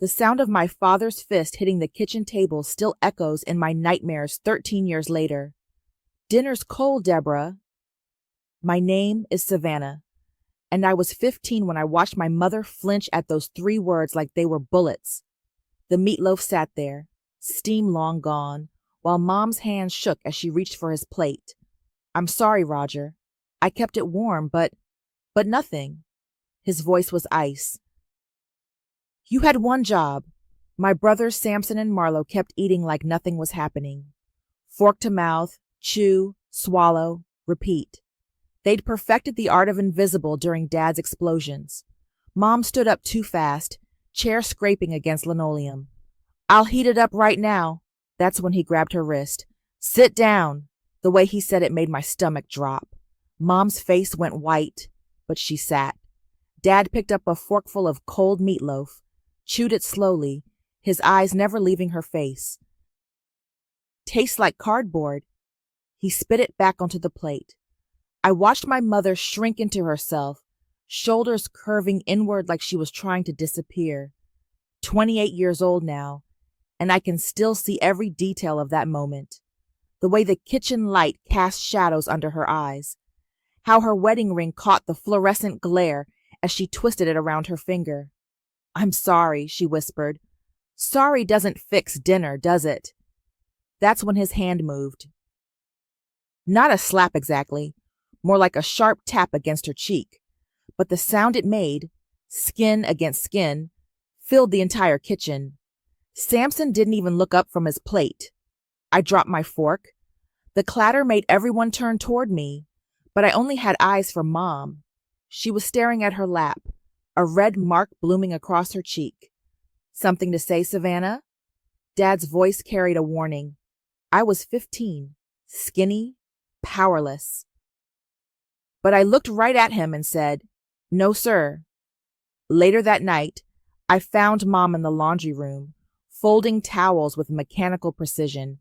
The sound of my father's fist hitting the kitchen table still echoes in my nightmares 13 years later. Dinner's cold, Deborah. My name is Savannah, and I was 15 when I watched my mother flinch at those 3 words like they were bullets. The meatloaf sat there, steam long gone, while Mom's hands shook as she reached for his plate. I'm sorry, Roger. I kept it warm, but nothing. His voice was ice. You had one job. My brothers Samson and Marlowe kept eating like nothing was happening. Fork to mouth, chew, swallow, repeat. They'd perfected the art of invisible during Dad's explosions. Mom stood up too fast, chair scraping against linoleum. I'll heat it up right now. That's when he grabbed her wrist. Sit down. The way he said it made my stomach drop. Mom's face went white, but she sat. Dad picked up a forkful of cold meatloaf, chewed it slowly, his eyes never leaving her face. Tastes like cardboard. He spit it back onto the plate. I watched my mother shrink into herself, shoulders curving inward like she was trying to disappear. 28 years old now, and I can still see every detail of that moment. The way the kitchen light cast shadows under her eyes. How her wedding ring caught the fluorescent glare as she twisted it around her finger. I'm sorry, she whispered. Sorry doesn't fix dinner, does it? That's when his hand moved. Not a slap exactly, more like a sharp tap against her cheek. But the sound it made, skin against skin, filled the entire kitchen. Samson didn't even look up from his plate. I dropped my fork. The clatter made everyone turn toward me, but I only had eyes for Mom. She was staring at her lap, a red mark blooming across her cheek. Something to say, Savannah? Dad's voice carried a warning. I was 15, skinny, powerless. But I looked right at him and said, No, sir. Later that night, I found Mom in the laundry room, folding towels with mechanical precision.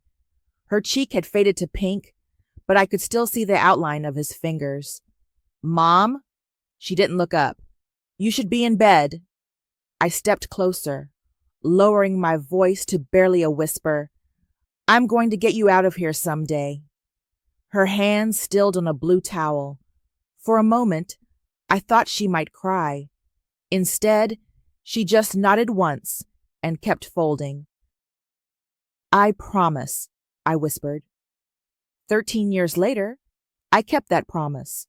Her cheek had faded to pink, but I could still see the outline of his fingers. Mom? She didn't look up. You should be in bed. I stepped closer, lowering my voice to barely a whisper. I'm going to get you out of here someday. Her hands stilled on a blue towel. For a moment, I thought she might cry. Instead, she just nodded once and kept folding. I promise, I whispered. 13 years later, I kept that promise.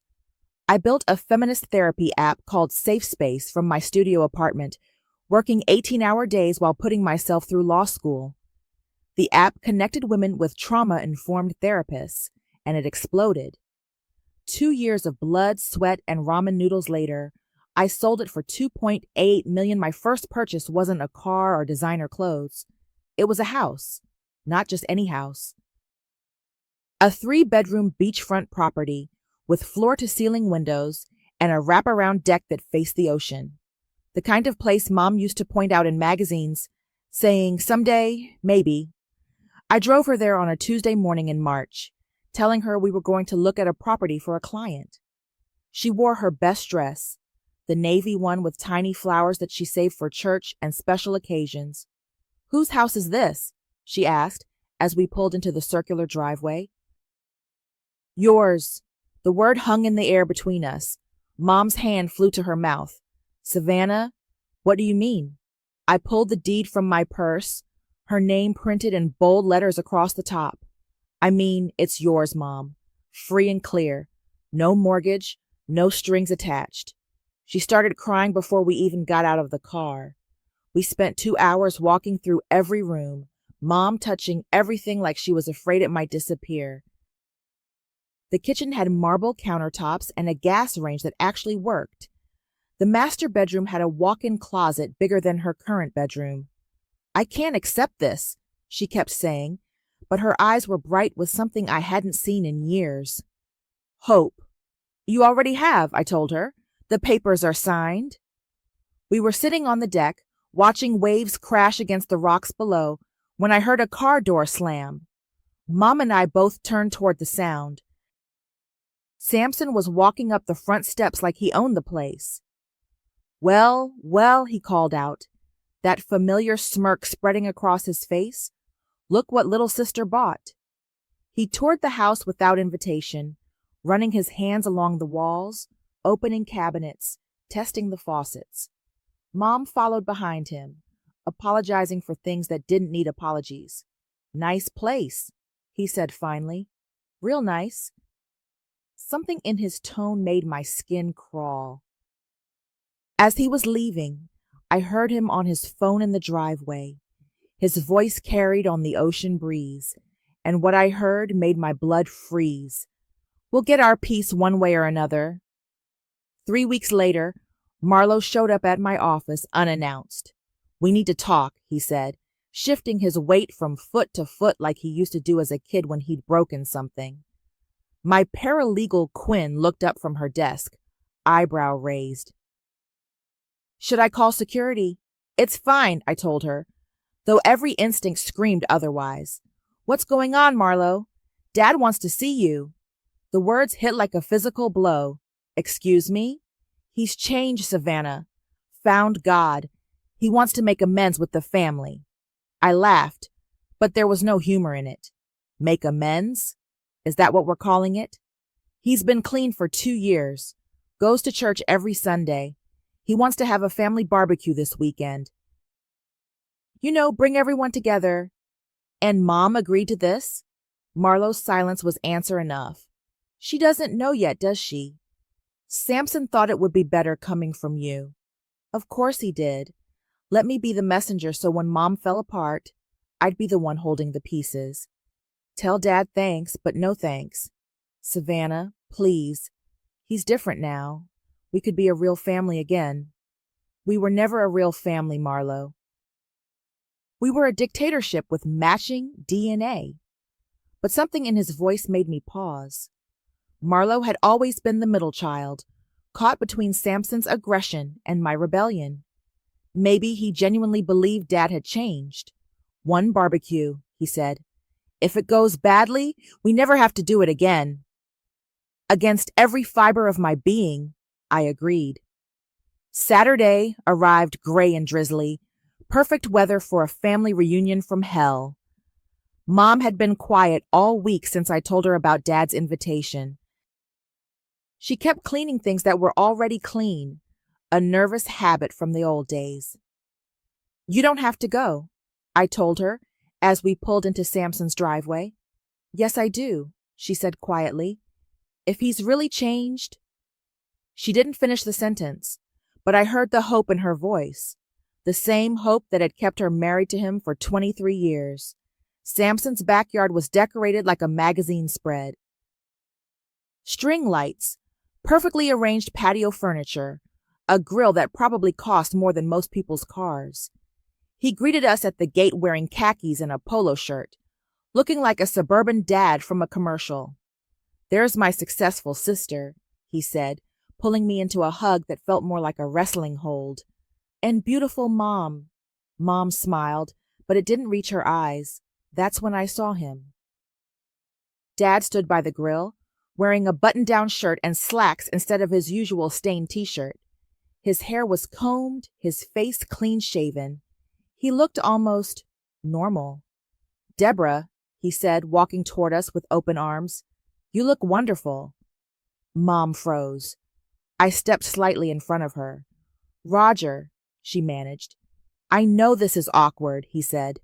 I built a feminist therapy app called Safe Space from my studio apartment, working 18-hour days while putting myself through law school. The app connected women with trauma-informed therapists, and it exploded. 2 years of blood, sweat, and ramen noodles later, I sold it for $2.8 million. My first purchase wasn't a car or designer clothes. It was a house, not just any house. A 3-bedroom beachfront property with floor-to-ceiling windows and a wraparound deck that faced the ocean. The kind of place Mom used to point out in magazines, saying, someday, maybe. I drove her there on a Tuesday morning in March, telling her we were going to look at a property for a client. She wore her best dress, the navy one with tiny flowers that she saved for church and special occasions. Whose house is this? She asked as we pulled into the circular driveway. Yours. The word hung in the air between us. Mom's hand flew to her mouth. Savannah, what do you mean? I pulled the deed from my purse, her name printed in bold letters across the top. I mean, it's yours, Mom. Free and clear. No mortgage, no strings attached. She started crying before we even got out of the car. We spent 2 hours walking through every room, Mom touching everything like she was afraid it might disappear. The kitchen had marble countertops and a gas range that actually worked. The master bedroom had a walk-in closet bigger than her current bedroom. I can't accept this, she kept saying, but her eyes were bright with something I hadn't seen in years. Hope. You already have, I told her. The papers are signed. We were sitting on the deck, watching waves crash against the rocks below, when I heard a car door slam. Mom and I both turned toward the sound. Samson was walking up the front steps like he owned the place. Well, he called out. that familiar smirk spreading across his face. Look what little sister bought. He toured the house without invitation, running his hands along the walls, opening cabinets, testing the faucets. Mom followed behind him, apologizing for things that didn't need apologies. Nice place, he said finally. Real nice. Something in his tone made my skin crawl. As he was leaving, I heard him on his phone in the driveway. His voice carried on the ocean breeze, and what I heard made my blood freeze. We'll get our piece one way or another. 3 weeks later, Marlo showed up at my office unannounced. We need to talk, he said, shifting his weight from foot to foot like he used to do as a kid when he'd broken something. My paralegal Quinn looked up from her desk, eyebrow raised. Should I call security? It's fine, I told her, though every instinct screamed otherwise. What's going on, Marlo? Dad wants to see you. The words hit like a physical blow. Excuse me? He's changed, Savannah. Found God. He wants to make amends with the family. I laughed, but there was no humor in it. Make amends? Is that what we're calling it? He's been clean for 2 years. Goes to church every Sunday. He wants to have a family barbecue this weekend. Bring everyone together. And Mom agreed to this? Marlo's silence was answer enough. She doesn't know yet, does she? Samson thought it would be better coming from you. Of course he did. Let me be the messenger so when Mom fell apart, I'd be the one holding the pieces. Tell Dad thanks, but no thanks. Savannah, please. He's different now. We could be a real family again. We were never a real family, Marlo. We were a dictatorship with matching DNA. But something in his voice made me pause. Marlo had always been the middle child, caught between Samson's aggression and my rebellion. Maybe he genuinely believed Dad had changed. One barbecue, he said. If it goes badly, we never have to do it again. Against every fiber of my being, I agreed. Saturday arrived gray and drizzly, perfect weather for a family reunion from hell. Mom had been quiet all week since I told her about Dad's invitation. She kept cleaning things that were already clean, a nervous habit from the old days. You don't have to go, I told her as we pulled into Samson's driveway. Yes, I do, she said quietly. If he's really changed. She didn't finish the sentence, but I heard the hope in her voice, the same hope that had kept her married to him for 23 years. Samson's backyard was decorated like a magazine spread. String lights, perfectly arranged patio furniture, a grill that probably cost more than most people's cars. He greeted us at the gate wearing khakis and a polo shirt, looking like a suburban dad from a commercial. There's my successful sister, he said, pulling me into a hug that felt more like a wrestling hold. And beautiful Mom. Mom smiled, but it didn't reach her eyes. That's when I saw him. Dad stood by the grill, wearing a button-down shirt and slacks instead of his usual stained t-shirt. His hair was combed, his face clean-shaven. He looked almost normal. Deborah, he said, walking toward us with open arms, you look wonderful. Mom froze. I stepped slightly in front of her. Roger, she managed. I know this is awkward, he said,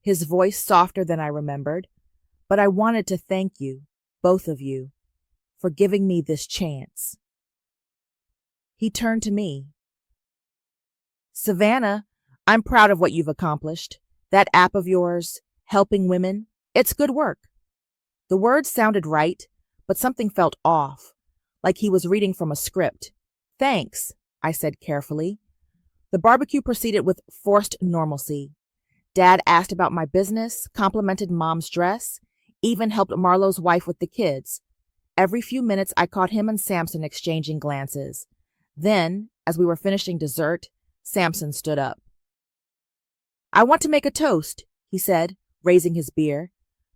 his voice softer than I remembered, but I wanted to thank you, both of you, for giving me this chance. He turned to me. Savannah, I'm proud of what you've accomplished. That app of yours, helping women, it's good work. The words sounded right, but something felt off, like he was reading from a script. Thanks, I said carefully. The barbecue proceeded with forced normalcy. Dad asked about my business, complimented Mom's dress, even helped Marlo's wife with the kids. Every few minutes, I caught him and Samson exchanging glances. Then, as we were finishing dessert, Samson stood up. I want to make a toast, he said, raising his beer,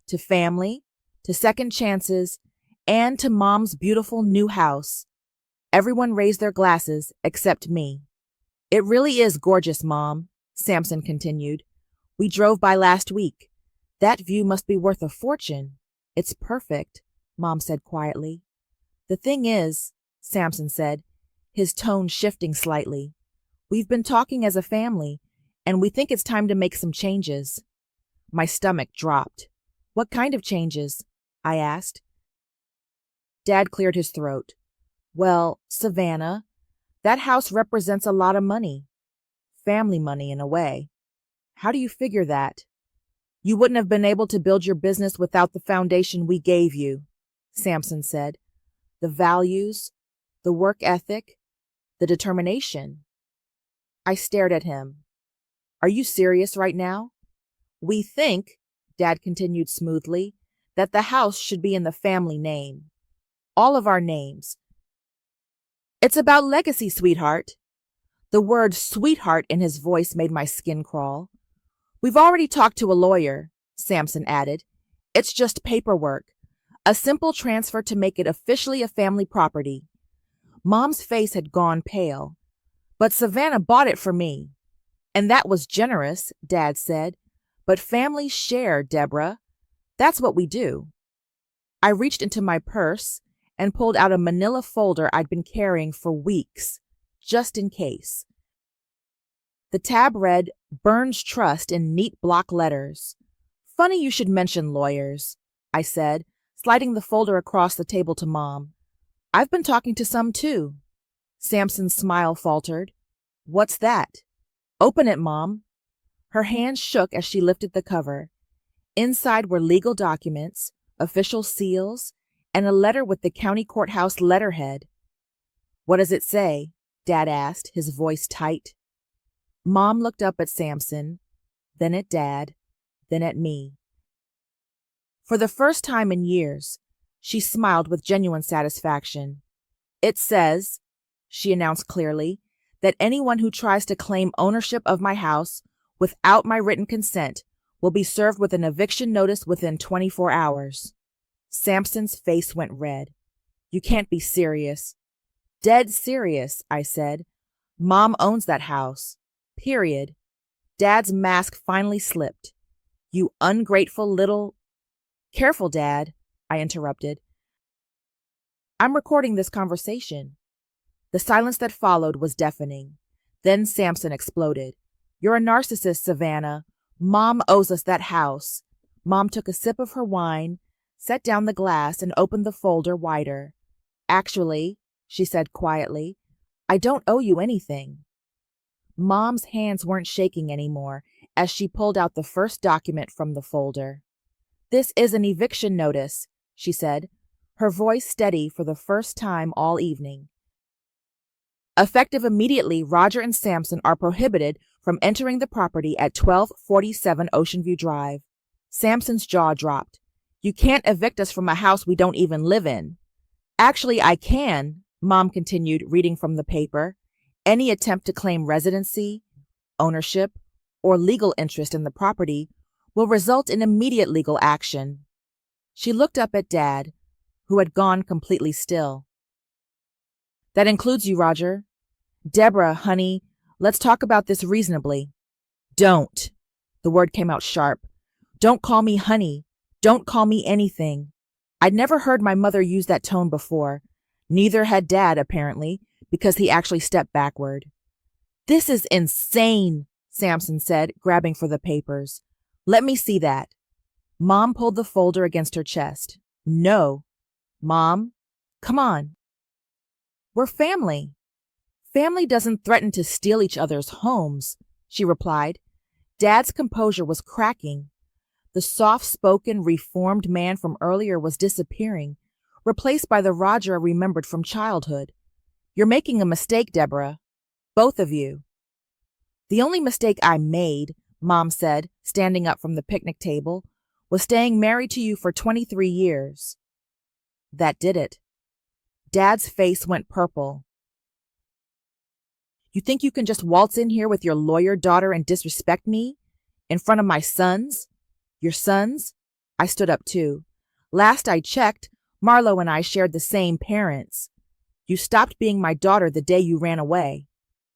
to family, to second chances, and to Mom's beautiful new house. Everyone raised their glasses except me. It really is gorgeous, Mom, Samson continued. We drove by last week. That view must be worth a fortune. It's perfect, Mom said quietly. The thing is, Samson said, his tone shifting slightly, we've been talking as a family, and we think it's time to make some changes. My stomach dropped. What kind of changes? I asked. Dad cleared his throat. Well, Savannah, that house represents a lot of money. Family money, in a way. How do you figure that? You wouldn't have been able to build your business without the foundation we gave you, Samson said. The values, the work ethic, the determination. I stared at him. Are you serious right now? We think, Dad continued smoothly, that the house should be in the family name. All of our names. It's about legacy, sweetheart. The word sweetheart in his voice made my skin crawl. We've already talked to a lawyer, Samson added. It's just paperwork. A simple transfer to make it officially a family property. Mom's face had gone pale. But Savannah bought it for me. And that was generous, Dad said. But families share, Deborah. That's what we do. I reached into my purse and pulled out a manila folder I'd been carrying for weeks, just in case. The tab read, Burns Trust in neat block letters. Funny you should mention lawyers, I said, sliding the folder across the table to Mom. I've been talking to some too. Samson's smile faltered. What's that? Open it, Mom. Her hands shook as she lifted the cover. Inside were legal documents, official seals, and a letter with the county courthouse letterhead. What does it say? Dad asked, his voice tight. Mom looked up at Samson, then at Dad, then at me. For the first time in years, she smiled with genuine satisfaction. It says, she announced clearly, that anyone who tries to claim ownership of my house without my written consent will be served with an eviction notice within 24 hours. Samson's face went red. You can't be serious. Dead serious, I said. Mom owns that house. Period. Dad's mask finally slipped. You ungrateful little... Careful, Dad, I interrupted. I'm recording this conversation. The silence that followed was deafening. Then Samson exploded. You're a narcissist, Savannah. Mom owes us that house. Mom took a sip of her wine, set down the glass, and opened the folder wider. Actually, she said quietly, I don't owe you anything. Mom's hands weren't shaking anymore as she pulled out the first document from the folder. This is an eviction notice, she said, her voice steady for the first time all evening. Effective immediately, Roger and Samson are prohibited from entering the property at 1247 Ocean View Drive. Samson's jaw dropped. You can't evict us from a house we don't even live in. Actually, I can, Mom continued, reading from the paper. Any attempt to claim residency, ownership, or legal interest in the property will result in immediate legal action. She looked up at Dad, who had gone completely still. That includes you, Roger. Deborah, honey, let's talk about this reasonably. Don't. The word came out sharp. Don't call me honey. Don't call me anything. I'd never heard my mother use that tone before. Neither had Dad, apparently, because he actually stepped backward. This is insane, Samson said, grabbing for the papers. Let me see that. Mom pulled the folder against her chest. No. Mom, come on. We're family. Family doesn't threaten to steal each other's homes, she replied. Dad's composure was cracking. The soft-spoken, reformed man from earlier was disappearing, replaced by the Roger I remembered from childhood. You're making a mistake, Deborah. Both of you. The only mistake I made, Mom said, standing up from the picnic table, was staying married to you for 23 years. That did it. Dad's face went purple. You think you can just waltz in here with your lawyer daughter and disrespect me? In front of my sons? Your sons? I stood up too. Last I checked, Marlo and I shared the same parents. You stopped being my daughter the day you ran away.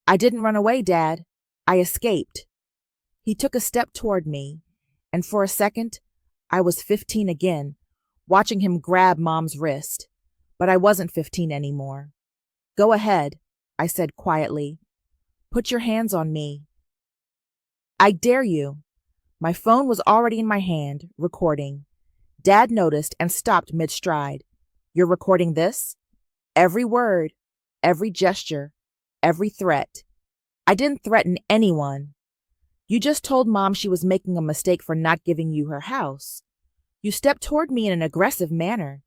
I didn't run away, Dad. I escaped. He took a step toward me, and for a second, I was 15 again, watching him grab Mom's wrist. But I wasn't 15 anymore. Go ahead, I said quietly. Put your hands on me. I dare you. My phone was already in my hand, recording. Dad noticed and stopped mid-stride. You're recording this? Every word, every gesture, every threat. I didn't threaten anyone. You just told Mom she was making a mistake for not giving you her house. You stepped toward me in an aggressive manner.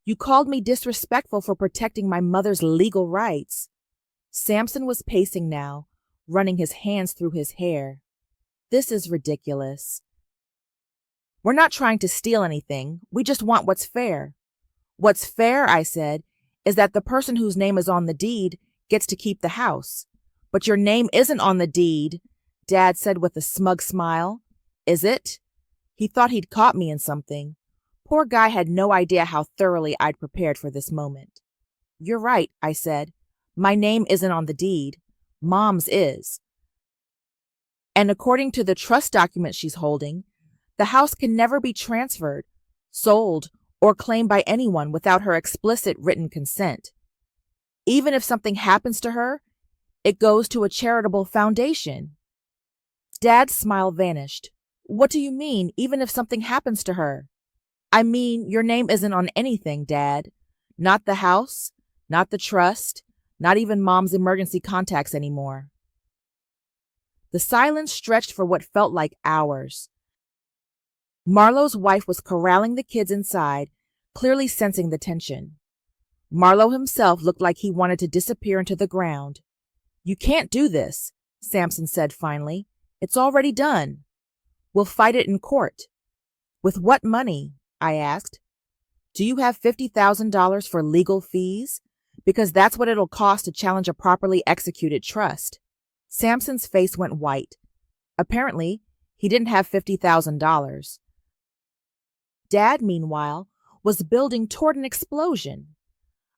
You called me disrespectful for protecting my mother's legal rights. Samson was pacing now, running his hands through his hair. This is ridiculous. We're not trying to steal anything. We just want what's fair. What's fair, I said, is that the person whose name is on the deed gets to keep the house. But your name isn't on the deed, Dad said with a smug smile. Is it? He thought he'd caught me in something. Poor guy had no idea how thoroughly I'd prepared for this moment. You're right, I said. My name isn't on the deed. Mom's is. And according to the trust document she's holding, the house can never be transferred, sold, or claimed by anyone without her explicit written consent. Even if something happens to her, it goes to a charitable foundation. Dad's smile vanished. What do you mean, even if something happens to her? I mean, your name isn't on anything, Dad. Not the house, not the trust, not even Mom's emergency contacts anymore. The silence stretched for what felt like hours. Marlowe's wife was corralling the kids inside, clearly sensing the tension. Marlowe himself looked like he wanted to disappear into the ground. You can't do this, Samson said finally. It's already done. We'll fight it in court. With what money? I asked. Do you have $50,000 for legal fees? Because that's what it'll cost to challenge a properly executed trust. Samson's face went white. Apparently, he didn't have $50,000. Dad, meanwhile, was building toward an explosion.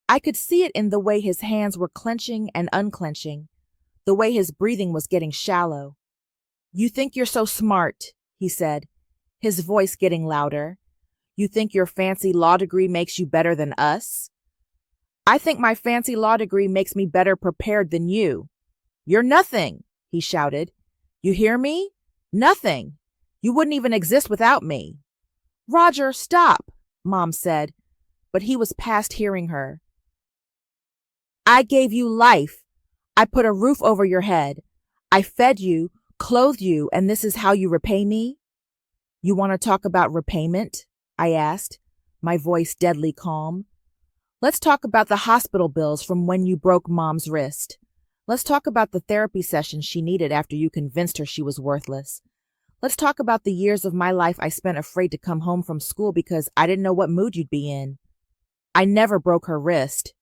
I could see it in the way his hands were clenching and unclenching, the way his breathing was getting shallow. You think you're so smart, he said, his voice getting louder. You think your fancy law degree makes you better than us? I think my fancy law degree makes me better prepared than you. You're nothing, he shouted. You hear me? Nothing. You wouldn't even exist without me. Roger, stop, Mom said, but he was past hearing her. I gave you life. I put a roof over your head. I fed you, clothed you, and this is how you repay me? You want to talk about repayment? I asked, my voice deadly calm. Let's talk about the hospital bills from when you broke Mom's wrist. Let's talk about the therapy sessions she needed after you convinced her she was worthless. Let's talk about the years of my life I spent afraid to come home from school because I didn't know what mood you'd be in. I never broke her wrist.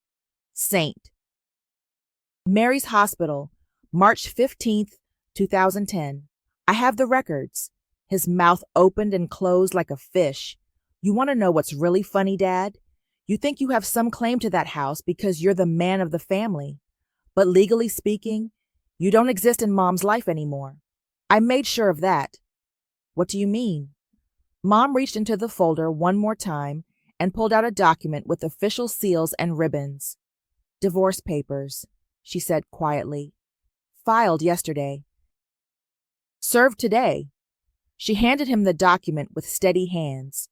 Saint. Mary's Hospital, March 15th, 2010. I have the records. His mouth opened and closed like a fish. You want to know what's really funny, Dad? You think you have some claim to that house because you're the man of the family. But legally speaking, you don't exist in Mom's life anymore. I made sure of that. What do you mean? Mom reached into the folder one more time and pulled out a document with official seals and ribbons. Divorce papers, she said quietly. Filed yesterday. Served today. She handed him the document with steady hands.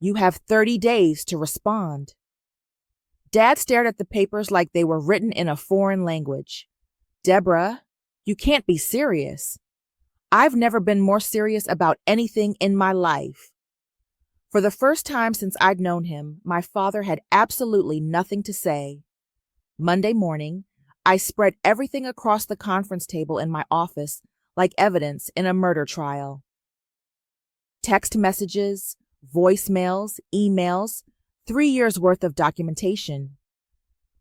You have 30 days to respond. Dad stared at the papers like they were written in a foreign language. Deborah, you can't be serious. I've never been more serious about anything in my life. For the first time since I'd known him, my father had absolutely nothing to say. Monday morning, I spread everything across the conference table in my office like evidence in a murder trial. Text messages, voicemails, emails, 3 years' worth of documentation.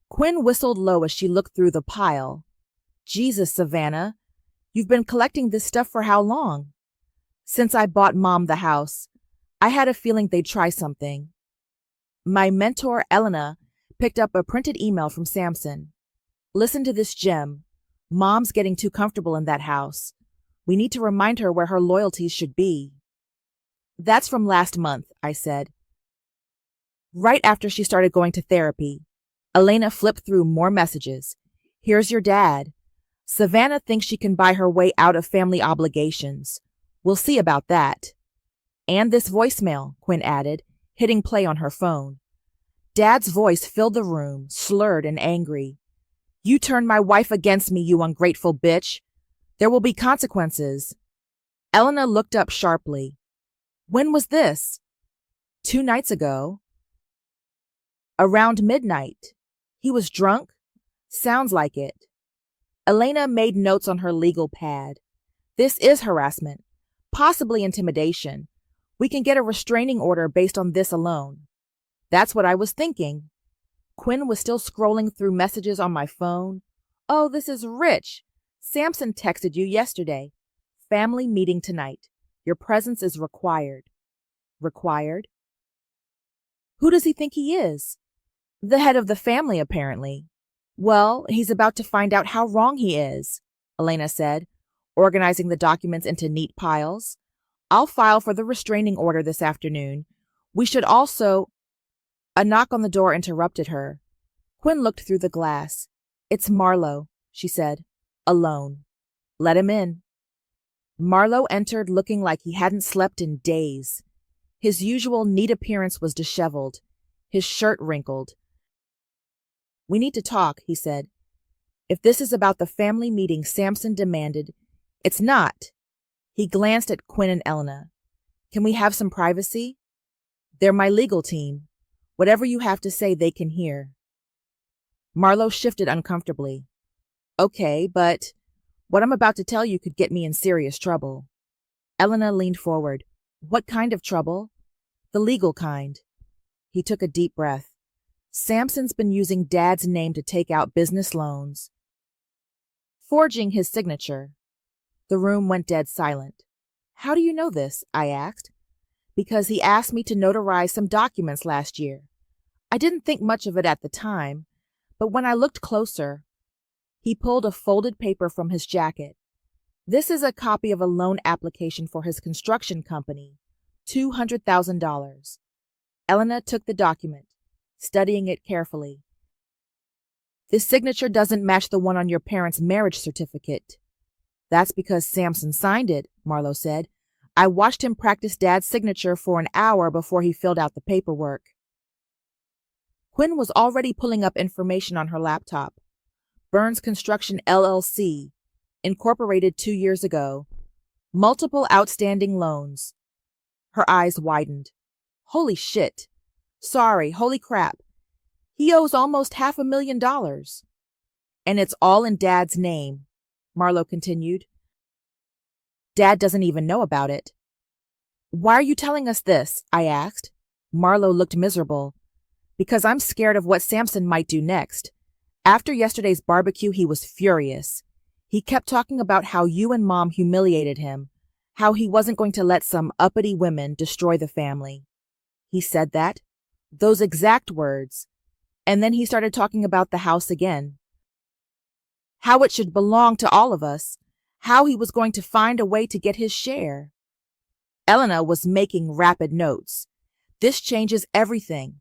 Quinn whistled low as she looked through the pile. Jesus, Savannah, you've been collecting this stuff for how long? Since I bought Mom the house. I had a feeling they'd try something. My mentor, Elena, picked up a printed email from Samson. Listen to this gem. Mom's getting too comfortable in that house. We need to remind her where her loyalties should be. That's from last month, I said. Right after she started going to therapy, Elena flipped through more messages. Here's your dad. Savannah thinks she can buy her way out of family obligations. We'll see about that. And this voicemail, Quinn added, hitting play on her phone. Dad's voice filled the room, slurred and angry. You turned my wife against me, you ungrateful bitch. There will be consequences. Elena looked up sharply. When was this? 2 nights ago. Around midnight. He was drunk? Sounds like it. Elena made notes on her legal pad. This is harassment, possibly intimidation. We can get a restraining order based on this alone. That's what I was thinking. Quinn was still scrolling through messages on my phone. Oh, this is Rich. Samson texted you yesterday. Family meeting tonight. Your presence is required. Required? Who does he think he is? The head of the family, apparently. Well, he's about to find out how wrong he is, Elena said, organizing the documents into neat piles. I'll file for the restraining order this afternoon. We should also... A knock on the door interrupted her. Quinn looked through the glass. It's Marlowe, she said. Alone. Let him in. Marlowe entered looking like he hadn't slept in days. His usual neat appearance was disheveled, his shirt wrinkled. We need to talk, he said. If this is about the family meeting Samson demanded, it's not. He glanced at Quinn and Elena. Can we have some privacy? They're my legal team. Whatever you have to say, they can hear. Marlowe shifted uncomfortably. Okay, but what I'm about to tell you could get me in serious trouble. Elena leaned forward. What kind of trouble? The legal kind. He took a deep breath. Samson's been using Dad's name to take out business loans, forging his signature. The room went dead silent. How do you know this? I asked. Because he asked me to notarize some documents last year. I didn't think much of it at the time, but when I looked closer, he pulled a folded paper from his jacket. This is a copy of a loan application for his construction company, $200,000. Elena took the document, studying it carefully. This signature doesn't match the one on your parents' marriage certificate. That's because Samson signed it, Marlowe said. I watched him practice Dad's signature for an hour before he filled out the paperwork. Quinn was already pulling up information on her laptop. Burns Construction LLC, incorporated 2 years ago. Multiple outstanding loans. Her eyes widened. Holy shit. Sorry, holy crap. He owes almost $500,000. And it's all in Dad's name, Marlowe continued. Dad doesn't even know about it. Why are you telling us this? I asked. Marlowe looked miserable. Because I'm scared of what Samson might do next. After yesterday's barbecue, he was furious. He kept talking about how you and Mom humiliated him, how he wasn't going to let some uppity women destroy the family. He said that. Those exact words. And then he started talking about the house again. How it should belong to all of us. How he was going to find a way to get his share. Elena was making rapid notes. This changes everything.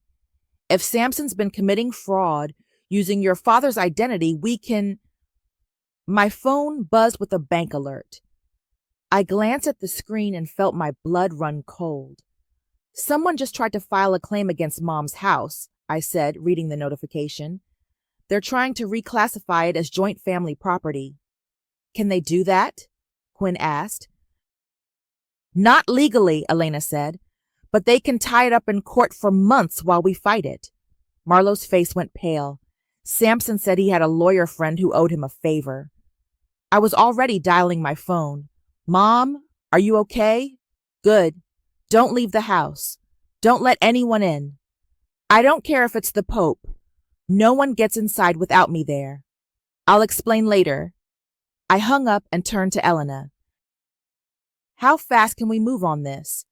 If Samson's been committing fraud using your father's identity, we can... My phone buzzed with a bank alert. I glanced at the screen and felt my blood run cold. Someone just tried to file a claim against Mom's house, I said, reading the notification. They're trying to reclassify it as joint family property. Can they do that? Quinn asked. Not legally, Elena said, but they can tie it up in court for months while we fight it. Marlowe's face went pale. Samson said he had a lawyer friend who owed him a favor. I was already dialing my phone. Mom, are you okay? Good. Don't leave the house. Don't let anyone in. I don't care if it's the Pope. No one gets inside without me there. I'll explain later. I hung up and turned to Elena. How fast can we move on this?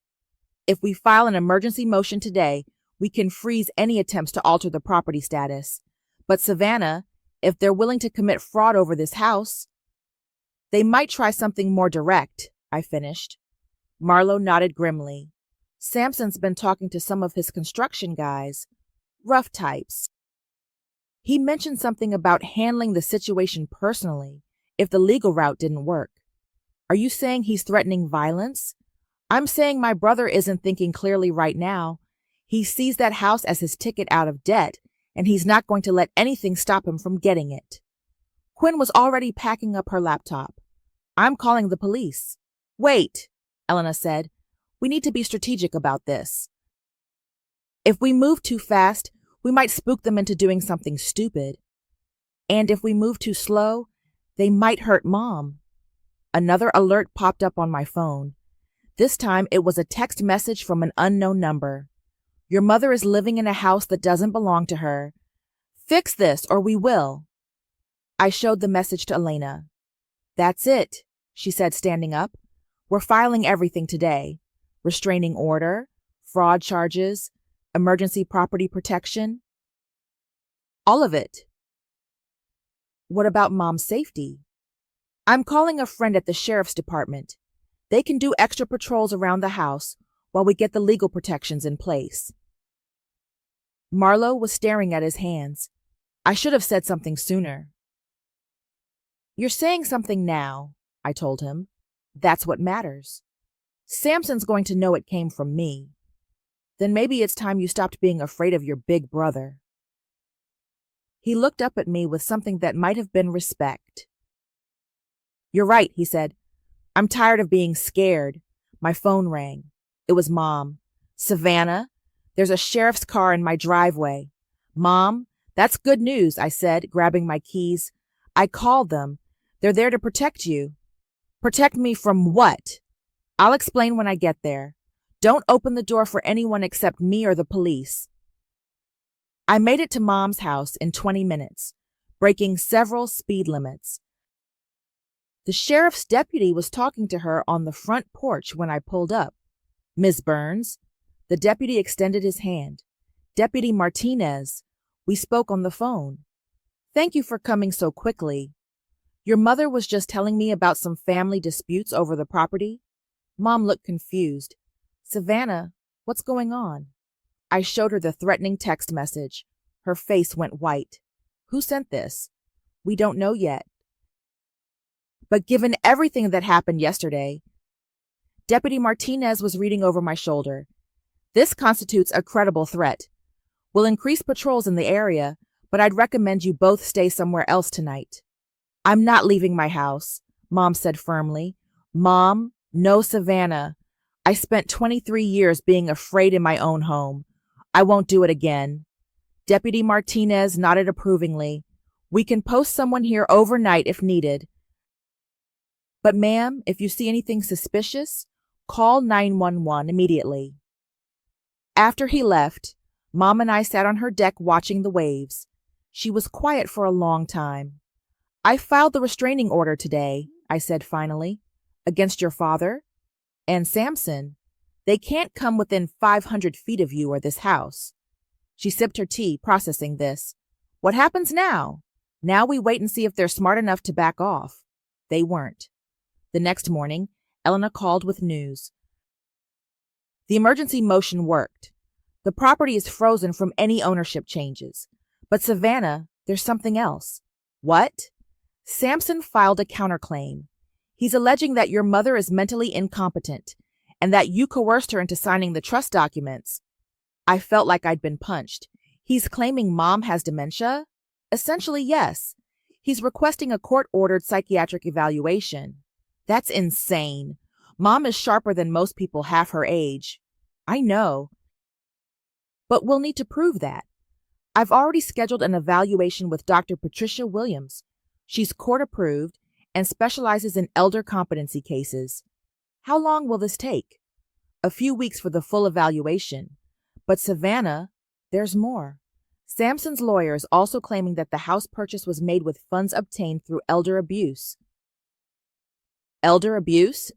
If we file an emergency motion today, we can freeze any attempts to alter the property status. But Savannah, if they're willing to commit fraud over this house, They might try something more direct, I finished. Marlowe nodded grimly. Samson's been talking to some of his construction guys. Rough types. He mentioned something about handling the situation personally if the legal route didn't work. Are you saying he's threatening violence? I'm saying my brother isn't thinking clearly right now. He sees that house as his ticket out of debt, and he's not going to let anything stop him from getting it. Quinn was already packing up her laptop. I'm calling the police. Wait, Elena said. We need to be strategic about this. If we move too fast, we might spook them into doing something stupid. And if we move too slow, they might hurt Mom. Another alert popped up on my phone. This time it was a text message from an unknown number. Your mother is living in a house that doesn't belong to her. Fix this or we will. I showed the message to Elena. That's it, she said, standing up. We're filing everything today. Restraining order, fraud charges, emergency property protection. All of it. What about Mom's safety? I'm calling a friend at the sheriff's department. They can do extra patrols around the house while we get the legal protections in place. Marlowe was staring at his hands. I should have said something sooner. You're saying something now, I told him. That's what matters. Samson's going to know it came from me. Then maybe it's time you stopped being afraid of your big brother. He looked up at me with something that might have been respect. You're right, he said. I'm tired of being scared. My phone rang. It was Mom. Savannah, there's a sheriff's car in my driveway. Mom, that's good news, I said, grabbing my keys. I called them. They're there to protect you. Protect me from what? I'll explain when I get there. Don't open the door for anyone except me or the police. I made it to Mom's house in 20 minutes, breaking several speed limits. The sheriff's deputy was talking to her on the front porch when I pulled up. Miss Burns. The deputy extended his hand. Deputy Martinez. We spoke on the phone. Thank you for coming so quickly. Your mother was just telling me about some family disputes over the property. Mom looked confused. Savannah, what's going on? I showed her the threatening text message. Her face went white. Who sent this? We don't know yet. But given everything that happened yesterday, Deputy Martinez was reading over my shoulder. This constitutes a credible threat. We'll increase patrols in the area, but I'd recommend you both stay somewhere else tonight. I'm not leaving my house, Mom said firmly. Mom, no Savannah. I spent 23 years being afraid in my own home. I won't do it again. Deputy Martinez nodded approvingly. We can post someone here overnight if needed. But ma'am, if you see anything suspicious, call 911 immediately. After he left, Mom and I sat on her deck watching the waves. She was quiet for a long time. I filed the restraining order today, I said finally, against your father and Samson. They can't come within 500 feet of you or this house. She sipped her tea, processing this. What happens now? Now we wait and see if they're smart enough to back off. They weren't. The next morning, Elena called with news. The emergency motion worked. The property is frozen from any ownership changes. But Savannah, there's something else. What? Samson filed a counterclaim. He's alleging that your mother is mentally incompetent and that you coerced her into signing the trust documents. I felt like I'd been punched. He's claiming Mom has dementia? Essentially, yes. He's requesting a court-ordered psychiatric evaluation. That's insane. Mom is sharper than most people half her age. I know. But we'll need to prove that. I've already scheduled an evaluation with Dr. Patricia Williams. She's court-approved and specializes in elder competency cases. How long will this take? A few weeks for the full evaluation. But Savannah, there's more. Samson's lawyer is also claiming that the house purchase was made with funds obtained through elder abuse. Elder abuse?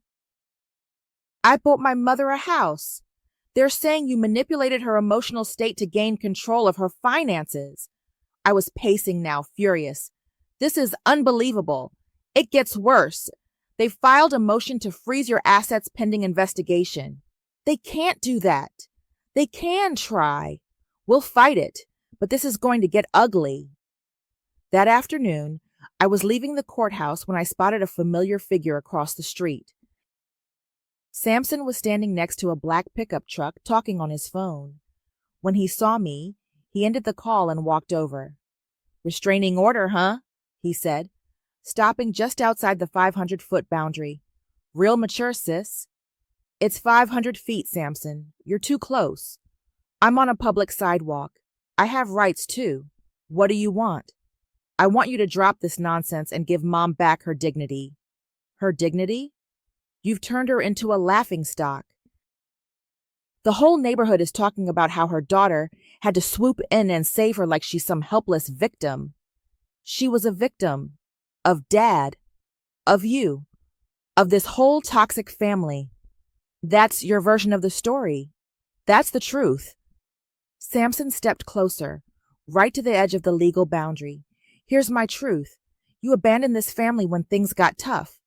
I bought my mother a house. They're saying you manipulated her emotional state to gain control of her finances. I was pacing now, furious. This is unbelievable. It gets worse. They filed a motion to freeze your assets pending investigation. They can't do that. They can try. We'll fight it, but this is going to get ugly. That afternoon, I was leaving the courthouse when I spotted a familiar figure across the street. Samson was standing next to a black pickup truck talking on his phone. When he saw me, he ended the call and walked over. "Restraining order, huh?" he said, stopping just outside the 500-foot boundary. "Real mature, sis." "It's 500 feet, Samson. You're too close. I'm on a public sidewalk. I have rights, too. What do you want?" "I want you to drop this nonsense and give Mom back her dignity." "Her dignity? You've turned her into a laughingstock. The whole neighborhood is talking about how her daughter had to swoop in and save her like she's some helpless victim. She was a victim of Dad, of you, of this whole toxic family. That's your version of the story. That's the truth." Samson stepped closer, right to the edge of the legal boundary. "Here's my truth. You abandoned this family when things got tough.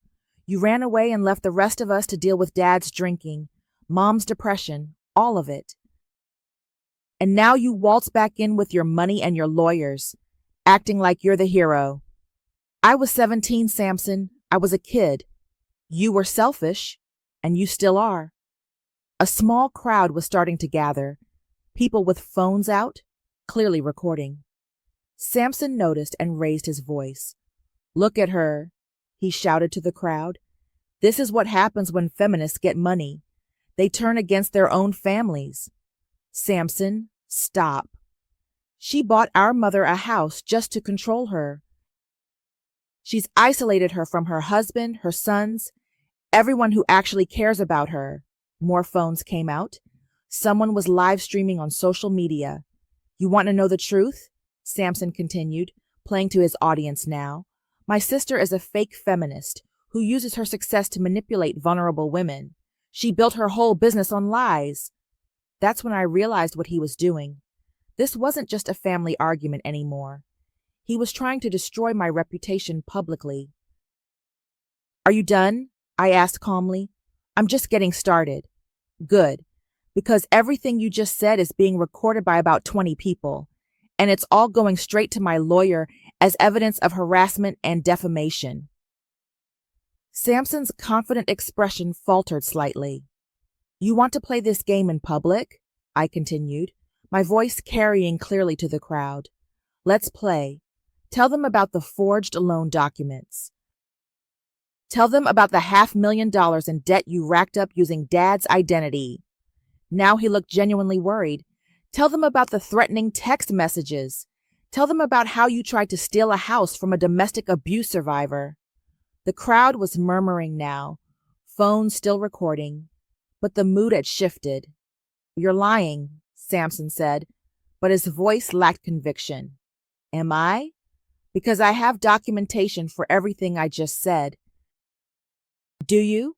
You ran away and left the rest of us to deal with Dad's drinking, Mom's depression, all of it. And now you waltz back in with your money and your lawyers, acting like you're the hero. I was 17, Samson. I was a kid. You were selfish, and you still are." A small crowd was starting to gather, people with phones out, clearly recording. Samson noticed and raised his voice. "Look at her," he shouted to the crowd. "This is what happens when feminists get money. They turn against their own families. Samson, stop. She bought our mother a house just to control her. She's isolated her from her husband, her sons, everyone who actually cares about her." More phones came out. Someone was live streaming on social media. "You want to know the truth?" Samson continued, playing to his audience now. "My sister is a fake feminist who uses her success to manipulate vulnerable women. She built her whole business on lies." That's when I realized what he was doing. This wasn't just a family argument anymore. He was trying to destroy my reputation publicly. "Are you done?" I asked calmly. "I'm just getting started." "Good, because everything you just said is being recorded by about 20 people, and it's all going straight to my lawyer as evidence of harassment and defamation." Samson's confident expression faltered slightly. "You want to play this game in public?" I continued, my voice carrying clearly to the crowd. "Let's play. Tell them about the forged loan documents. Tell them about the $500,000 in debt you racked up using Dad's identity." Now he looked genuinely worried. "Tell them about the threatening text messages. Tell them about how you tried to steal a house from a domestic abuse survivor." The crowd was murmuring now, phones still recording, but the mood had shifted. "You're lying," Samson said, but his voice lacked conviction. "Am I? Because I have documentation for everything I just said." "Do you?"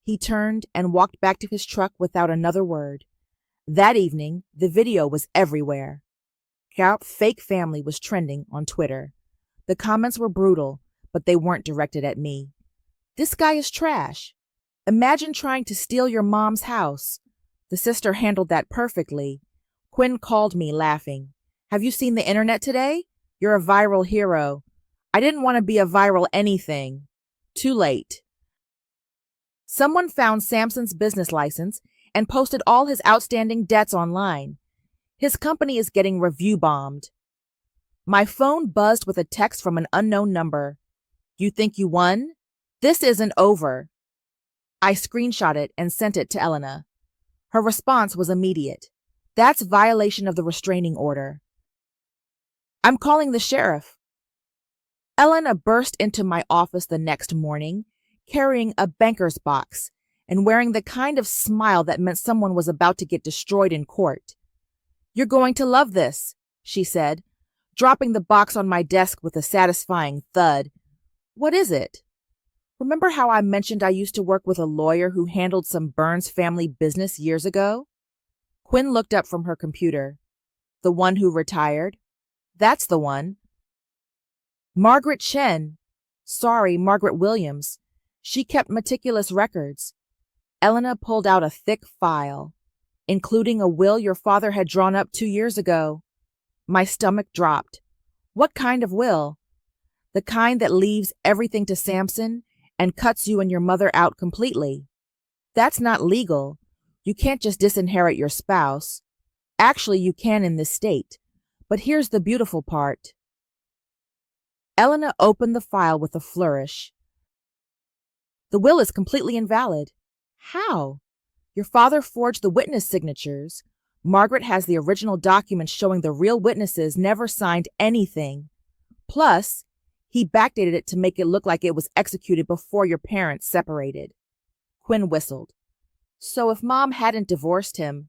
He turned and walked back to his truck without another word. That evening, the video was everywhere. Our fake family was trending on Twitter. The comments were brutal, but they weren't directed at me. "This guy is trash. Imagine trying to steal your mom's house. The sister handled that perfectly." Quinn called me, laughing. "Have you seen the internet today? You're a viral hero." I didn't want to be a viral anything. Too late. Someone found Samson's business license and posted all his outstanding debts online. His company is getting review bombed. My phone buzzed with a text from an unknown number. "You think you won? This isn't over." I screenshot it and sent it to Elena. Her response was immediate. "That's violation of the restraining order." "I'm calling the sheriff." Elena burst into my office the next morning, carrying a banker's box and wearing the kind of smile that meant someone was about to get destroyed in court. "You're going to love this," she said, dropping the box on my desk with a satisfying thud. "What is it?" "Remember how I mentioned I used to work with a lawyer who handled some Burns family business years ago?" Quinn looked up from her computer. "The one who retired?" "That's the one." "Margaret Chen. Sorry, Margaret Williams. She kept meticulous records. Elena pulled out a thick file, including a will your father had drawn up 2 years ago. My stomach dropped. What kind of will? The kind that leaves everything to Samson and cuts you and your mother out completely. That's not legal. You can't just disinherit your spouse. Actually, you can in this state. But here's the beautiful part. Elena opened the file with a flourish. The will is completely invalid. How? Your father forged the witness signatures. Margaret has the original documents showing the real witnesses never signed anything. Plus, he backdated it to make it look like it was executed before your parents separated. Quinn whistled. So if Mom hadn't divorced him,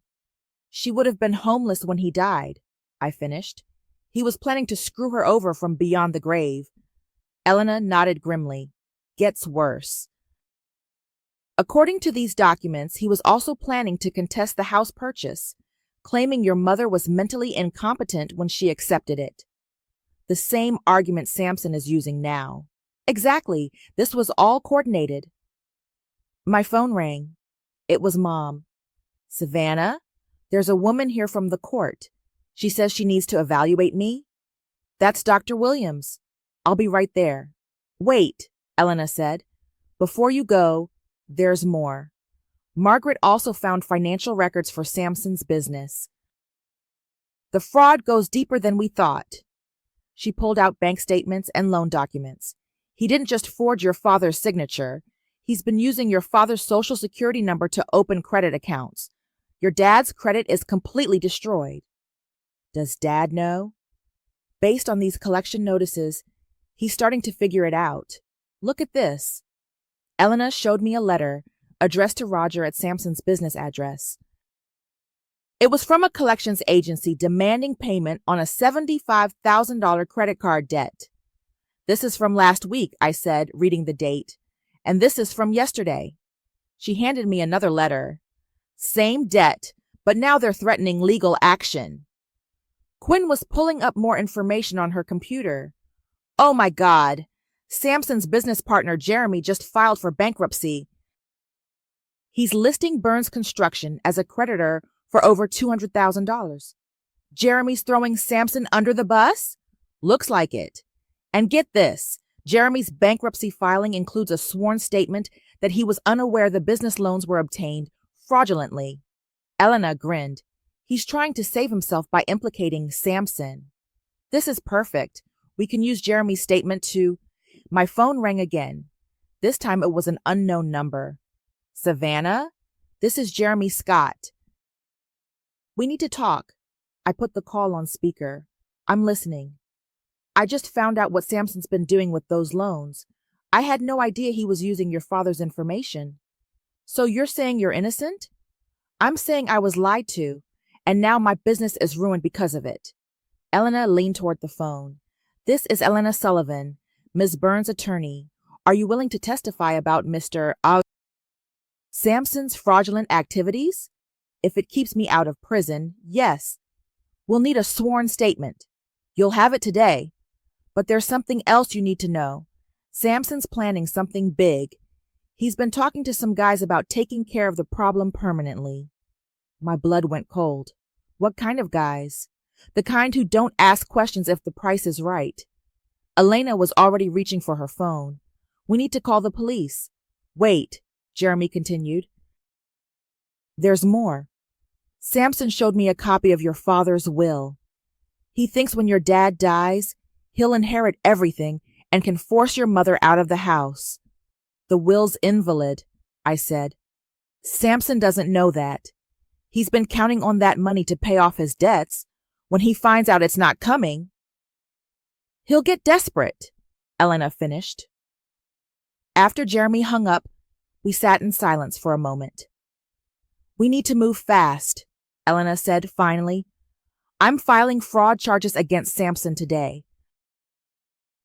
she would have been homeless when he died, I finished. He was planning to screw her over from beyond the grave. Elena nodded grimly. Gets worse. According to these documents, he was also planning to contest the house purchase, claiming your mother was mentally incompetent when she accepted it. The same argument Samson is using now. Exactly. This was all coordinated. My phone rang. It was Mom. Savannah, there's a woman here from the court. She says she needs to evaluate me. That's Dr. Williams. I'll be right there. Wait, Elena said. Before you go, there's more. Margaret also found financial records for Samson's business. The fraud goes deeper than we thought. She pulled out bank statements and loan documents. He didn't just forge your father's signature. He's been using your father's social security number to open credit accounts. Your dad's credit is completely destroyed. Does Dad know? Based on these collection notices, he's starting to figure it out. Look at this. Elena showed me a letter addressed to Roger at Samson's business address. It was from a collections agency demanding payment on a $75,000 credit card debt. This is from last week, I said, reading the date. And this is from yesterday. She handed me another letter. Same debt, but now they're threatening legal action. Quinn was pulling up more information on her computer. Oh my God. Samson's business partner Jeremy just filed for bankruptcy. He's listing Burns Construction as a creditor for over $200,000. Jeremy's throwing Samson under the bus? Looks like it. And get this, Jeremy's bankruptcy filing includes a sworn statement that he was unaware the business loans were obtained fraudulently. Elena grinned. He's trying to save himself by implicating Samson. This is perfect. We can use Jeremy's statement to... My phone rang again. This time it was an unknown number. Savannah? This is Jeremy Scott. We need to talk. I put the call on speaker. I'm listening. I just found out what Samson's been doing with those loans. I had no idea he was using your father's information. So you're saying you're innocent? I'm saying I was lied to, and now my business is ruined because of it. Elena leaned toward the phone. This is Elena Sullivan, Ms. Burns' attorney. Are you willing to testify about Mr. Samson's fraudulent activities? If it keeps me out of prison, yes. We'll need a sworn statement. You'll have it today. But there's something else you need to know. Samson's planning something big. He's been talking to some guys about taking care of the problem permanently. My blood went cold. What kind of guys? The kind who don't ask questions if the price is right. Elena was already reaching for her phone. We need to call the police. Wait, Jeremy continued. There's more. Samson showed me a copy of your father's will. He thinks when your dad dies, he'll inherit everything and can force your mother out of the house. The will's invalid, I said. Samson doesn't know that. He's been counting on that money to pay off his debts. When he finds out it's not coming, he'll get desperate, Elena finished. After Jeremy hung up, we sat in silence for a moment. We need to move fast, Elena said finally. I'm filing fraud charges against Samson today.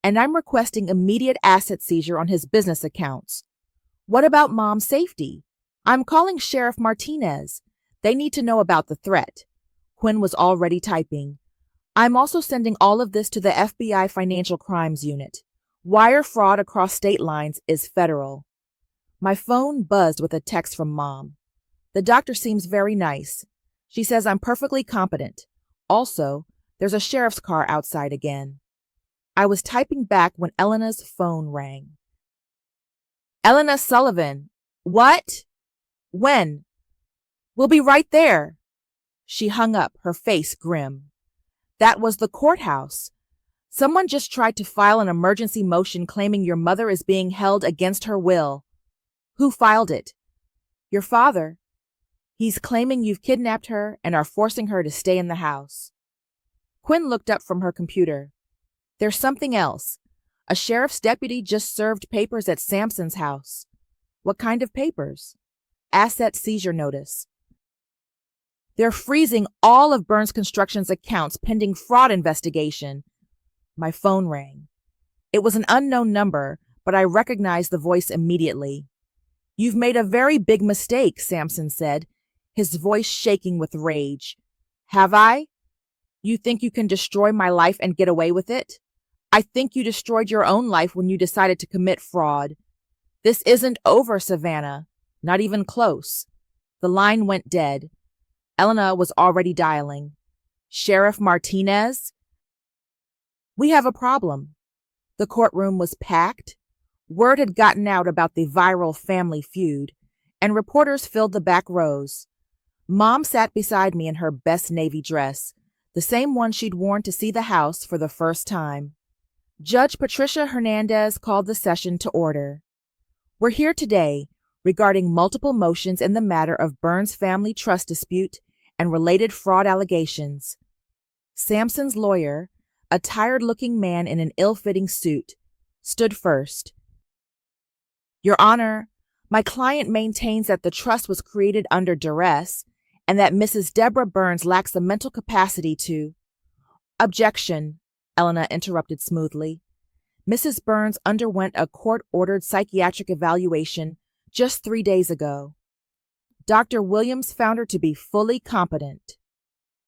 And I'm requesting immediate asset seizure on his business accounts. What about Mom's safety? I'm calling Sheriff Martinez. They need to know about the threat. Quinn was already typing. I'm also sending all of this to the FBI Financial Crimes Unit. Wire fraud across state lines is federal. My phone buzzed with a text from Mom. The doctor seems very nice. She says I'm perfectly competent. Also, there's a sheriff's car outside again. I was typing back when Elena's phone rang. Elena Sullivan. What? When? We'll be right there. She hung up, her face grim. That was the courthouse. Someone just tried to file an emergency motion claiming your mother is being held against her will. Who filed it? Your father. He's claiming you've kidnapped her and are forcing her to stay in the house. Quinn looked up from her computer. There's something else. A sheriff's deputy just served papers at Sampson's house. What kind of papers? Asset seizure notice. They're freezing all of Burns Construction's accounts pending fraud investigation. My phone rang. It was an unknown number, but I recognized the voice immediately. You've made a very big mistake, Sampson said, his voice shaking with rage. Have I? You think you can destroy my life and get away with it? I think you destroyed your own life when you decided to commit fraud. This isn't over, Savannah. Not even close. The line went dead. Elena was already dialing. Sheriff Martinez? We have a problem. The courtroom was packed. Word had gotten out about the viral family feud, and reporters filled the back rows. Mom sat beside me in her best navy dress, the same one she'd worn to see the house for the first time. Judge Patricia Hernandez called the session to order. We're here today regarding multiple motions in the matter of Burns family trust dispute and related fraud allegations. Sampson's lawyer, a tired-looking man in an ill-fitting suit, stood first. Your Honor, my client maintains that the trust was created under duress and that Mrs. Deborah Burns lacks the mental capacity to— Objection, Elena interrupted smoothly. Mrs. Burns underwent a court-ordered psychiatric evaluation just 3 days ago. Dr. Williams found her to be fully competent.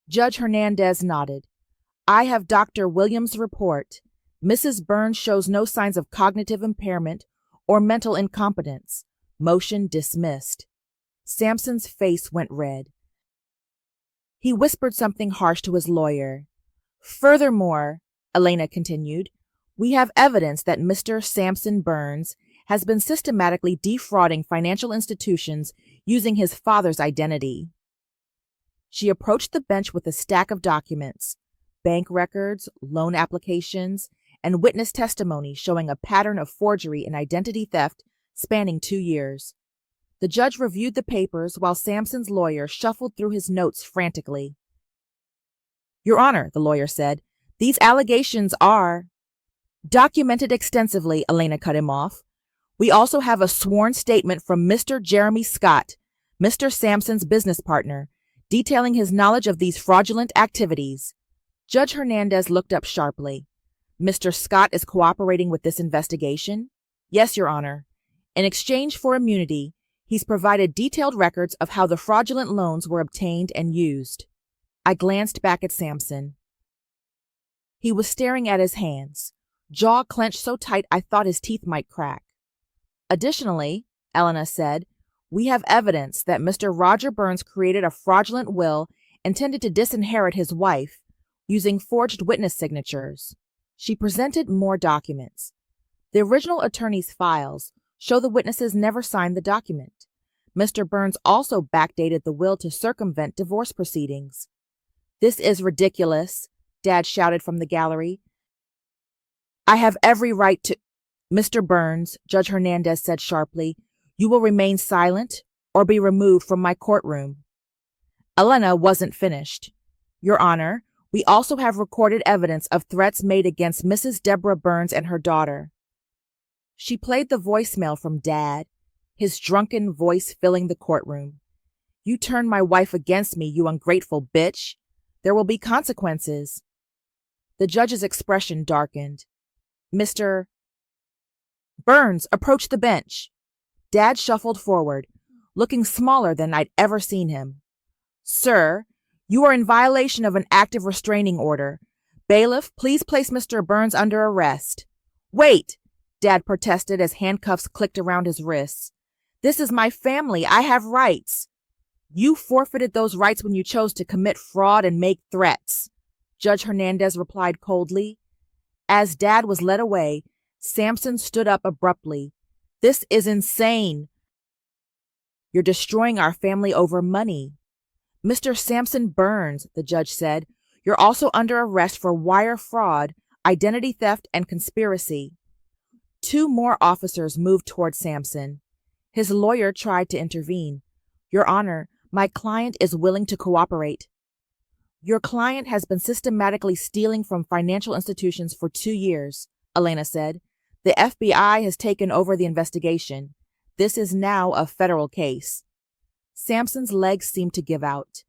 Judge Hernandez nodded. I have Dr. Williams' report. Mrs. Burns shows no signs of cognitive impairment or mental incompetence. Motion dismissed. Sampson's face went red. He whispered something harsh to his lawyer. Furthermore, Elena continued, we have evidence that Mr. Sampson Burns has been systematically defrauding financial institutions using his father's identity. She approached the bench with a stack of documents, bank records, loan applications, and witness testimony showing a pattern of forgery and identity theft spanning 2 years. The judge reviewed the papers while Sampson's lawyer shuffled through his notes frantically. Your Honor, the lawyer said, these allegations are documented extensively, Elena cut him off. We also have a sworn statement from Mr. Jeremy Scott, Mr. Sampson's business partner, detailing his knowledge of these fraudulent activities. Judge Hernandez looked up sharply. Mr. Scott is cooperating with this investigation? Yes, Your Honor. In exchange for immunity, he's provided detailed records of how the fraudulent loans were obtained and used. I glanced back at Sampson. He was staring at his hands, jaw clenched so tight I thought his teeth might crack. Additionally, Elena said, we have evidence that Mr. Roger Burns created a fraudulent will intended to disinherit his wife using forged witness signatures. She presented more documents. The original attorney's files show the witnesses never signed the document. Mr. Burns also backdated the will to circumvent divorce proceedings. This is ridiculous, Dad shouted from the gallery. I have every right to— Mr. Burns, Judge Hernandez said sharply, you will remain silent or be removed from my courtroom. Elena wasn't finished. Your Honor, we also have recorded evidence of threats made against Mrs. Deborah Burns and her daughter. She played the voicemail from Dad, his drunken voice filling the courtroom. You turned my wife against me, you ungrateful bitch. There will be consequences. The judge's expression darkened. Mr. Burns approached the bench. Dad shuffled forward, looking smaller than I'd ever seen him. Sir, you are in violation of an active restraining order. Bailiff, please place Mr. Burns under arrest. Wait, Dad protested as handcuffs clicked around his wrists. This is my family. I have rights. You forfeited those rights when you chose to commit fraud and make threats, Judge Hernandez replied coldly. As Dad was led away, Sampson stood up abruptly. This is insane. You're destroying our family over money. Mr. Sampson Burns, the judge said, you're also under arrest for wire fraud, identity theft, and conspiracy. Two more officers moved toward Sampson. His lawyer tried to intervene. Your Honor, my client is willing to cooperate. Your client has been systematically stealing from financial institutions for 2 years, Elena said. The FBI has taken over the investigation. This is now a federal case. Sampson's legs seemed to give out.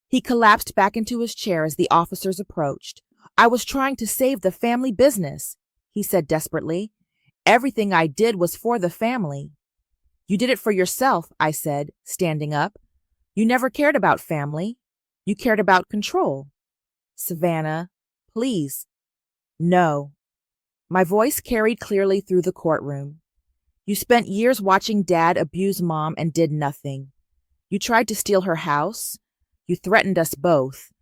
He collapsed back into his chair as the officers approached. I was trying to save the family business, he said desperately. Everything I did was for the family. You did it for yourself, I said, standing up. You never cared about family. You cared about control. Savannah, please. No. My voice carried clearly through the courtroom. You spent years watching Dad abuse Mom and did nothing. You tried to steal her house. You threatened us both.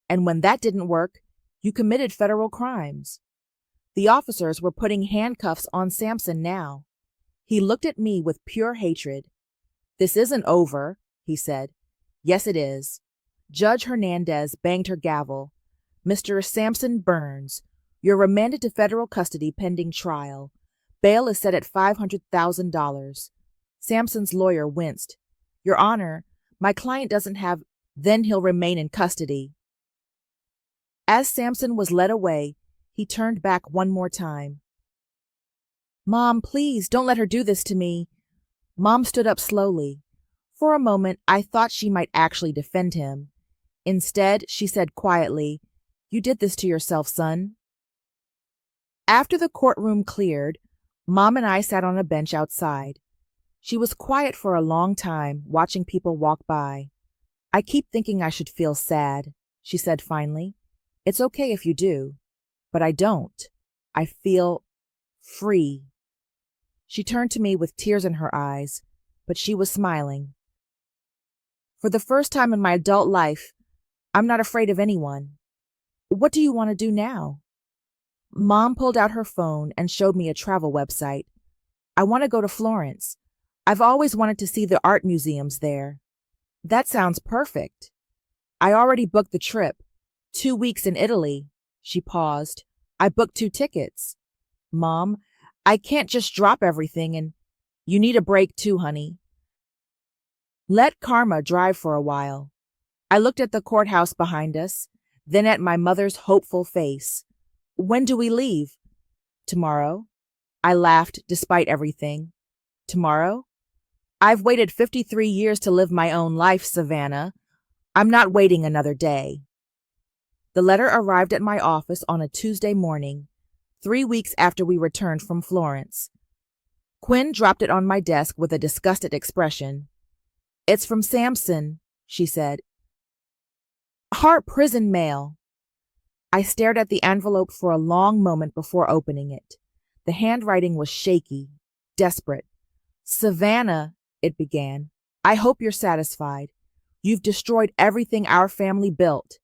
And when that didn't work, you committed federal crimes. The officers were putting handcuffs on Sampson now. He looked at me with pure hatred. This isn't over, he said. Yes, it is. Judge Hernandez banged her gavel. Mr. Sampson Burns, you're remanded to federal custody pending trial. Bail is set at $500,000. Sampson's lawyer winced. Your Honor, my client doesn't have, then he'll remain in custody. As Sampson was led away, he turned back one more time. Mom, please, don't let her do this to me. Mom stood up slowly. For a moment, I thought she might actually defend him. Instead, she said quietly, You did this to yourself, son. After the courtroom cleared, Mom and I sat on a bench outside. She was quiet for a long time, watching people walk by. I keep thinking I should feel sad, she said finally. It's okay if you do, but I don't. I feel free. She turned to me with tears in her eyes, but she was smiling. For the first time in my adult life, I'm not afraid of anyone. What do you want to do now? Mom pulled out her phone and showed me a travel website. I want to go to Florence. I've always wanted to see the art museums there. That sounds perfect. I already booked the trip. 2 weeks in Italy. She paused. I booked 2 tickets. Mom, I can't just drop everything and you need a break too, honey. Let karma drive for a while. I looked at the courthouse behind us, then at my mother's hopeful face. When do we leave? Tomorrow. I laughed despite everything. Tomorrow? I've waited 53 years to live my own life, Savannah. I'm not waiting another day. The letter arrived at my office on a Tuesday morning, 3 weeks after we returned from Florence. Quinn dropped it on my desk with a disgusted expression. It's from Sampson, she said. Hart prison mail. I stared at the envelope for a long moment before opening it. The handwriting was shaky, desperate. Savannah, it began, I hope you're satisfied. You've destroyed everything our family built.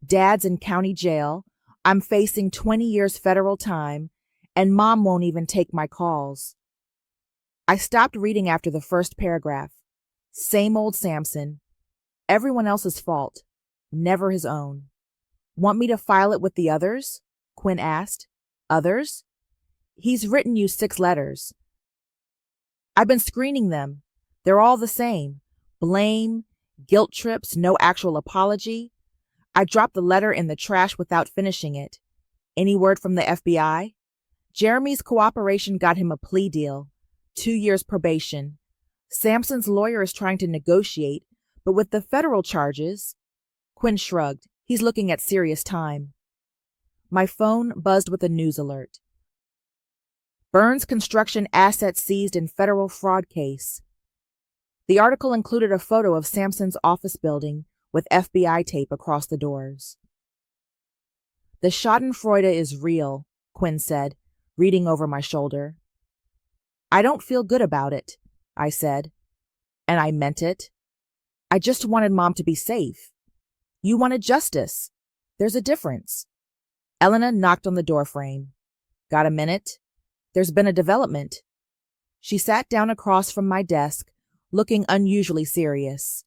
Dad's in county jail. I'm facing 20 years federal time, and Mom won't even take my calls. I stopped reading after the first paragraph. Same old Sampson. Everyone else's fault, never his own. Want me to file it with the others? Quinn asked. Others? He's written you 6 letters. I've been screening them. They're all the same. Blame, guilt trips, no actual apology. I dropped the letter in the trash without finishing it. Any word from the FBI? Jeremy's cooperation got him a plea deal. 2 years probation. Sampson's lawyer is trying to negotiate, but with the federal charges... Quinn shrugged. He's looking at serious time. My phone buzzed with a news alert. Burns Construction assets seized in federal fraud case. The article included a photo of Sampson's office building with FBI tape across the doors. The schadenfreude is real, Quinn said, reading over my shoulder. I don't feel good about it, I said. And I meant it. I just wanted Mom to be safe. You wanted justice. There's a difference. Elena knocked on the doorframe. Got a minute? There's been a development. She sat down across from my desk, looking unusually serious.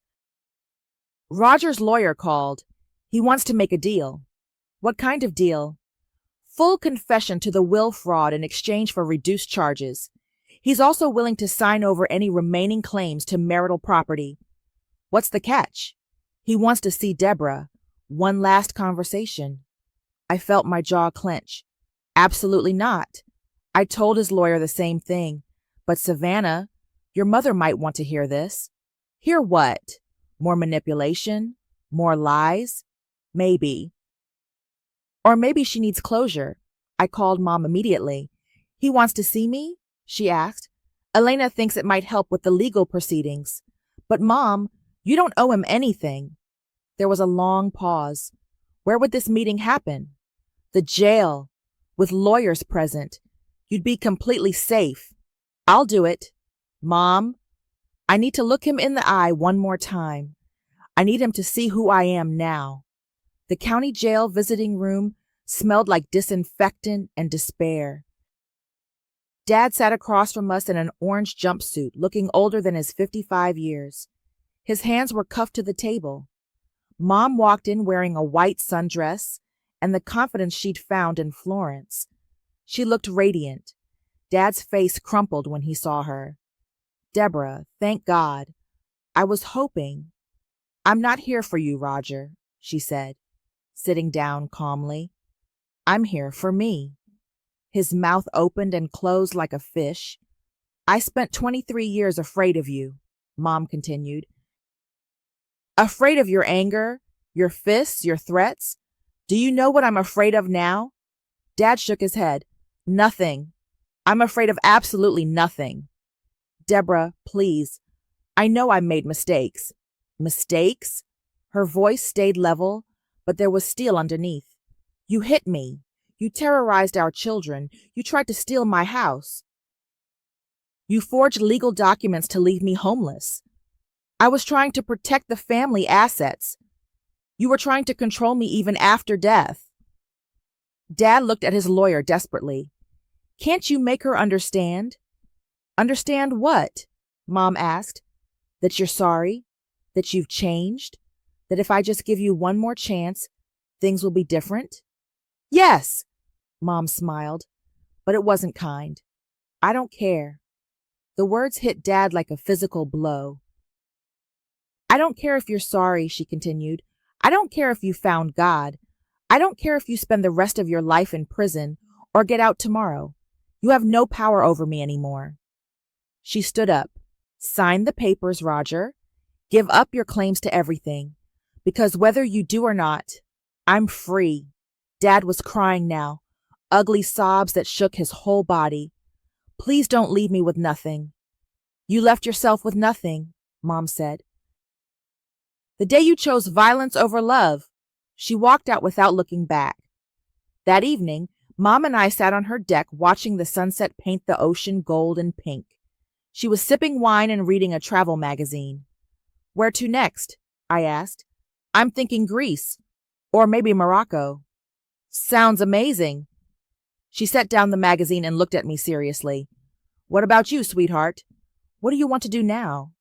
Roger's lawyer called. He wants to make a deal. What kind of deal? Full confession to the will fraud in exchange for reduced charges. He's also willing to sign over any remaining claims to marital property. What's the catch? He wants to see Deborah. One last conversation. I felt my jaw clench. Absolutely not. I told his lawyer the same thing. But Savannah, your mother might want to hear this. Hear what? More manipulation? More lies? Maybe. Or maybe she needs closure. I called Mom immediately. He wants to see me? She asked. Elena thinks it might help with the legal proceedings. But Mom, you don't owe him anything. There was a long pause. Where would this meeting happen? The jail, with lawyers present. You'd be completely safe. I'll do it. Mom, I need to look him in the eye one more time. I need him to see who I am now. The county jail visiting room smelled like disinfectant and despair. Dad sat across from us in an orange jumpsuit, looking older than his 55 years. His hands were cuffed to the table. Mom walked in wearing a white sundress and the confidence she'd found in Florence. She looked radiant. Dad's face crumpled when he saw her. Deborah, thank God. I was hoping. I'm not here for you, Roger, she said, sitting down calmly. I'm here for me. His mouth opened and closed like a fish. I spent 23 years afraid of you, Mom continued. Afraid of your anger, your fists, your threats? Do you know what I'm afraid of now? Dad shook his head. Nothing. I'm afraid of absolutely nothing. Deborah, please. I know I made mistakes. Mistakes? Her voice stayed level, but there was steel underneath. You hit me. You terrorized our children. You tried to steal my house. You forged legal documents to leave me homeless. I was trying to protect the family assets. You were trying to control me even after death. Dad looked at his lawyer desperately. Can't you make her understand? Understand what? Mom asked. That you're sorry? That you've changed? That if I just give you one more chance, things will be different? Yes, Mom smiled, but it wasn't kind. I don't care. The words hit Dad like a physical blow. I don't care if you're sorry, she continued. I don't care if you found God. I don't care if you spend the rest of your life in prison or get out tomorrow. You have no power over me anymore. She stood up. Sign the papers, Roger. Give up your claims to everything. Because whether you do or not, I'm free. Dad was crying now, ugly sobs that shook his whole body. Please don't leave me with nothing. You left yourself with nothing, Mom said. The day you chose violence over love. She walked out without looking back. That evening, Mom and I sat on her deck watching the sunset paint the ocean gold and pink. She was sipping wine and reading a travel magazine. Where to next? I asked. I'm thinking Greece, or maybe Morocco. Sounds amazing. She set down the magazine and looked at me seriously. What about you, sweetheart? What do you want to do now?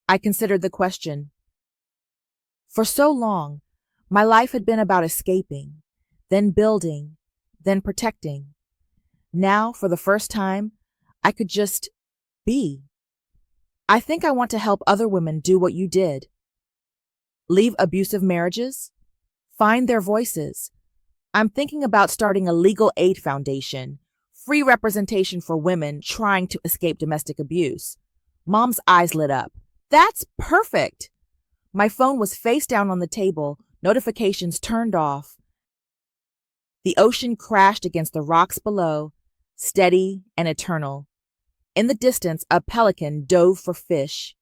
I considered the question. For so long, my life had been about escaping, then building, then protecting. Now, for the first time, I could just be. I think I want to help other women do what you did. Leave abusive marriages? Find their voices. I'm thinking about starting a legal aid foundation, free representation for women trying to escape domestic abuse. Mom's eyes lit up. That's perfect. My phone was face down on the table, notifications turned off. The ocean crashed against the rocks below, steady and eternal. In the distance, a pelican dove for fish.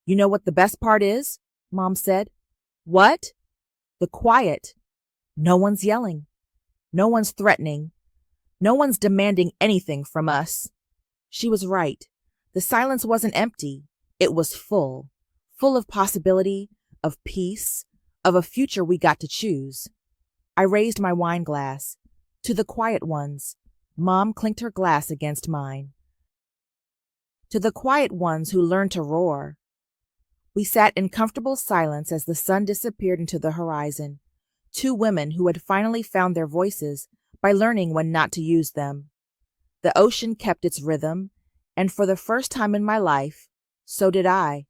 You know what the best part is? Mom said. What? The quiet. No one's yelling. No one's threatening. No one's demanding anything from us. She was right. The silence wasn't empty. It was full. Full of possibility, of peace, of a future we got to choose. I raised my wine glass. To the quiet ones. Mom clinked her glass against mine. To the quiet ones who learned to roar. We sat in comfortable silence as the sun disappeared into the horizon. Two women who had finally found their voices by learning when not to use them. The ocean kept its rhythm, and for the first time in my life, so did I.